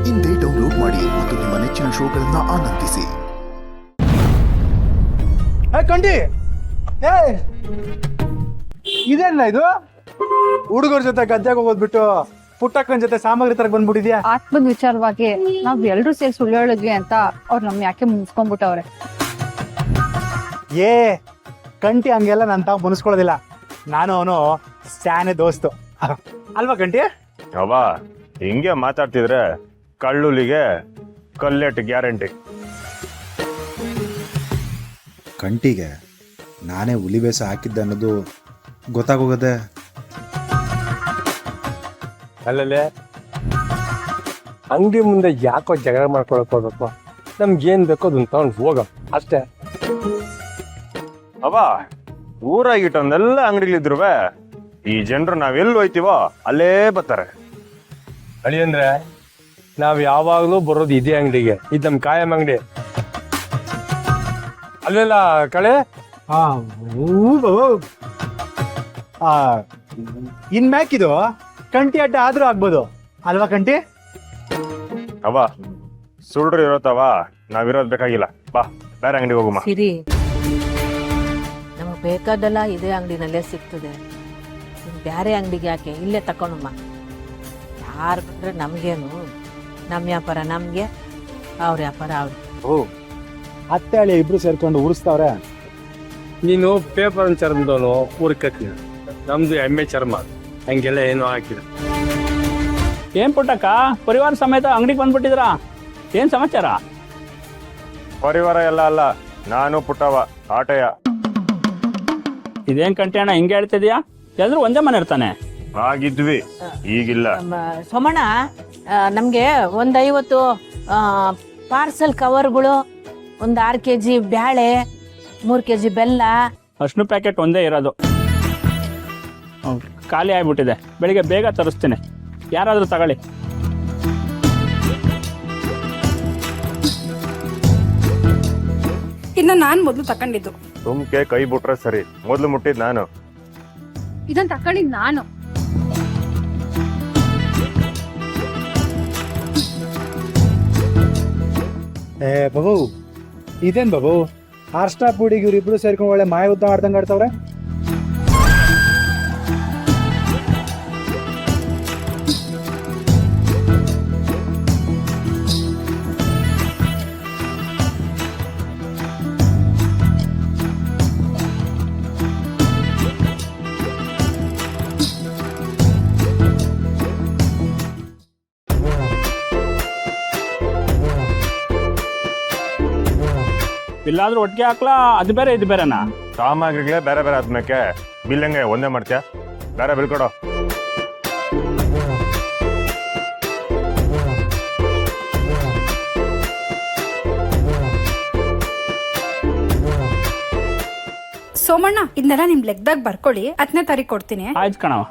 ಇಂದೇ ಡೌನ್ಲೋಡ್ ಮಾಡಿ ಮತ್ತು ನಿಮ್ಮ ನೆಚ್ಚಿನ ಶೋಗಳನ್ನ ಆನಂದಿಸಿ. ಕಂಡಿ ಇದೇನ ಇದು? ಹುಡುಗರ ಜೊತೆ ಗದ್ದೆಗೆ ಹೋಗೋದ್ಬಿಟ್ಟು ಪುಟ್ಟಕ್ಕನ ಜೊತೆ ಸಾಮಗ್ರಿ ತರಕ್ ಬಂದ್ಬಿಟ್ಟಿದ್ಯಾ? ಆತ್ಮದ ವಿಚಾರವಾಗಿ ನಾವ್ ಎಲ್ರು ಸೇರಿ ಸುಳ್ಳು ಹೇಳಿದ್ವಿ ಅಂತ ಅವ್ರು ನಮ್ ಯಾಕೆ ಮುನ್ಸ್ಕೊಂಡ್ಬಿಟ್ಟವ್ರೆ. ಕಂಟಿ ಹಂಗೆಲ್ಲ ನನ್ ತಾವ್ ಮುನಿಸ್ಕೊಳ್ಳೋದಿಲ್ಲ. ನಾನು ಅವನು ಸ್ಯಾನೆ ದೋಸ್ತು ಅಲ್ವಾ ಕಂಟಿ? ಅವ ಹಿಂಗೆ ಮಾತಾಡ್ತಿದ್ರೆ ಕಳ್ಳುಲಿಗೆ ಕಲ್ಲೆಟ್ ಗ್ಯಾರಂಟಿ. ಕಂಟಿಗೆ ನಾನೇ ಹುಲಿ ಬೇಸ ಹಾಕಿದ್ದೆ ಅನ್ನೋದು ಗೊತ್ತಾಗೋಗದೆ. ಅಲ್ಲಲ್ಲೇ ಅಂಗಡಿ ಮುಂದೆ ಯಾಕೋ ಜಗಳ ಮಾಡ್ಕೊಳಕ್ ಹೋಗ್ಬೇಕು? ನಮ್ಗೇನ್ ಬೇಕೋ ಅದನ್ನ ತಗೊಂಡು ಹೋಗ ಅಷ್ಟೇ. ಅವ ಊರಾಗಿಟ್ಟೊಂದೆಲ್ಲ ಅಂಗಡಿಲಿದ್ರು ಈ ಜನರು ನಾವೆಲ್ಲಿ ಹೋಯ್ತೀವೋ ಅಲ್ಲೇ ಬರ್ತಾರೆ. ಅಳಿ ಅಂದ್ರೆ ನಾವ್ ಯಾವಾಗ್ಲೂ ಬರೋದು ಇದೇ ಅಂಗಡಿಗೆ. ಇದು ನಮ್ ಕಾಯಂ ಅಂಗಡಿ ಅಲ್ಲೆಲ್ಲ ಕಳೆ. ಇನ್ಮ್ಯಾಕಿದು ಕಂಟಿ ಅಡ್ಡ ಆದ್ರೂ ಆಗ್ಬೋದು ಅಲ್ವಾ ಕಂಟಿ? ಅವ ಸುಳ್ರು ಇರೋತವ, ನಾವಿರೋದ್ ಬೇಕಾಗಿಲ್ಲ. ಬಾ ಬೇರೆ ಅಂಗಡಿಗೆ ಹೋಗುಮ. ಸಿರಿ, ನಮಗೆ ಬೇಕಾದಲ್ಲ ಇದೇ ಅಂಗಡಿನಲ್ಲೇ ಸಿಗ್ತದೆ. ಬೇರೆ ಅಂಗಡಿಗೆ ಯಾಕೆ, ಇಲ್ಲೇ ತಕೊಂಡಮ್ಮ. ಯಾರು ಬಂದ್ರೆ ನಮ್ಗೇನು, ನಮ್ಮ ವ್ಯಾಪಾರ ನಮ್ಗೆ, ಅವ್ರ ವ್ಯಾಪಾರ ಅವ್ರು. ಅತ್ತೆ ಹಳ್ಳಿ ಇಬ್ರು ಸೇರ್ಕೊಂಡು ಉರಿಸ್ತಾವ್ರೆ. ನೀನು ಪೇಪರ್ ಚರ್ಮದವನು ಊರಿಗೆ ಕತ್ತೀನಿ, ನಮ್ದು ಎಮ್ಮೆ ಚರ್ಮ, ಹಂಗೆಲ್ಲ ಏನು ಹಾಕಿಲ್ಲ. ಏನ್ ಪುಟ್ಟಕ್ಕ ಪರಿವಾರ ಸಮೇತ ಅಂಗಡಿಗೆ ಬಂದ್ಬಿಟ್ಟಿದ್ರ? ಏನ್ ಸಮಾಚಾರ? ಪರಿವಾರ ಎಲ್ಲ ಅಲ್ಲ, ನಾನು ಪುಟ್ಟವ ಆಟಯ. ಇದೇನ್ ಕಂಟಿ ಅಣ್ಣ ಹಿಂಗೆ ಹೇಳ್ತಿದ್ಯಾ? ಎಲ್ರು ಒಂದೇ ಮನೆ ಇರ್ತಾನೆ. ಆಗಿದ್ವಿ, ಈಗಿಲ್ಲ. ಸೋಮಣ್ಣ, ನಮ್ಗೆ 50 ಪಾರ್ಸಲ್ ಕವರ್ಗಳು, 6 kg ಬ್ಯಾಳೆ, 3 kg ಬೆಲ್ಲ. ಅಷ್ಟು ಪ್ಯಾಕೆಟ್ ಒಂದೇ ಇರೋದು, ಖಾಲಿ ಆಗ್ಬಿಟ್ಟಿದೆ. ಬೆಳಿಗ್ಗೆ ಬೇಗ ತರಿಸ್ತೀನಿ, ಯಾರಾದ್ರೂ ತಗೊಳ್ಳಿ. ಇನ್ನ ನಾನ್ ಮೊದ್ಲು ತಕೊಂಡಿದ್ದು. ಸುಮ್ಕೆ ಕೈ ಬಿಟ್ರೆ ಸರಿ, ಮೊದ್ಲು ಮುಟ್ಟಿದ್ ನಾನು. ಇದನ್ ತಕೊಂಡಿದ್ ನಾನು. ಬಾಬು ಇದೇನ್ ಬಾಬು, ಆರ್ಸ್ಟಾ ಪುಡಿಗೆ ಇವ್ರಿಬ್ರು ಸೇರ್ಕೊಂಡು ಒಳ್ಳೆ ಮಾಯ ಉದ್ದ ಆಡ್ದಂಗ ಆಡ್ತವ್ರೆ. ಇಲ್ಲಾದ್ರೂ ಒಟ್ಟಿಗೆ ಹಾಕ್ಲಾ? ಅದು ಬೇರೆ ಇದು ಬೇರೆನಾ? ಸಾಮಗ್ರಿಗಳೇ ಬೇರೆ ಬೇರೆ ಆದ್ಮೇಲೆ ಬಿಲ್ ಹೆಂಗೆ ಒಂದೇ ಮಾಡ್ತೀಯ? ಬೇರೆ ಬಿಲ್ ಕೊಡೋ. ಸೋಮಣ್ಣ, ಇದನ್ನೆಲ್ಲ ನಿಮ್ ಲೆಕ್ಕದಾಗ ಬರ್ಕೊಳ್ಳಿ. 10ನೇ ತಾರೀಕು ಕೊಡ್ತೀನಿ. ಆಯ್ತು ಕಣವ.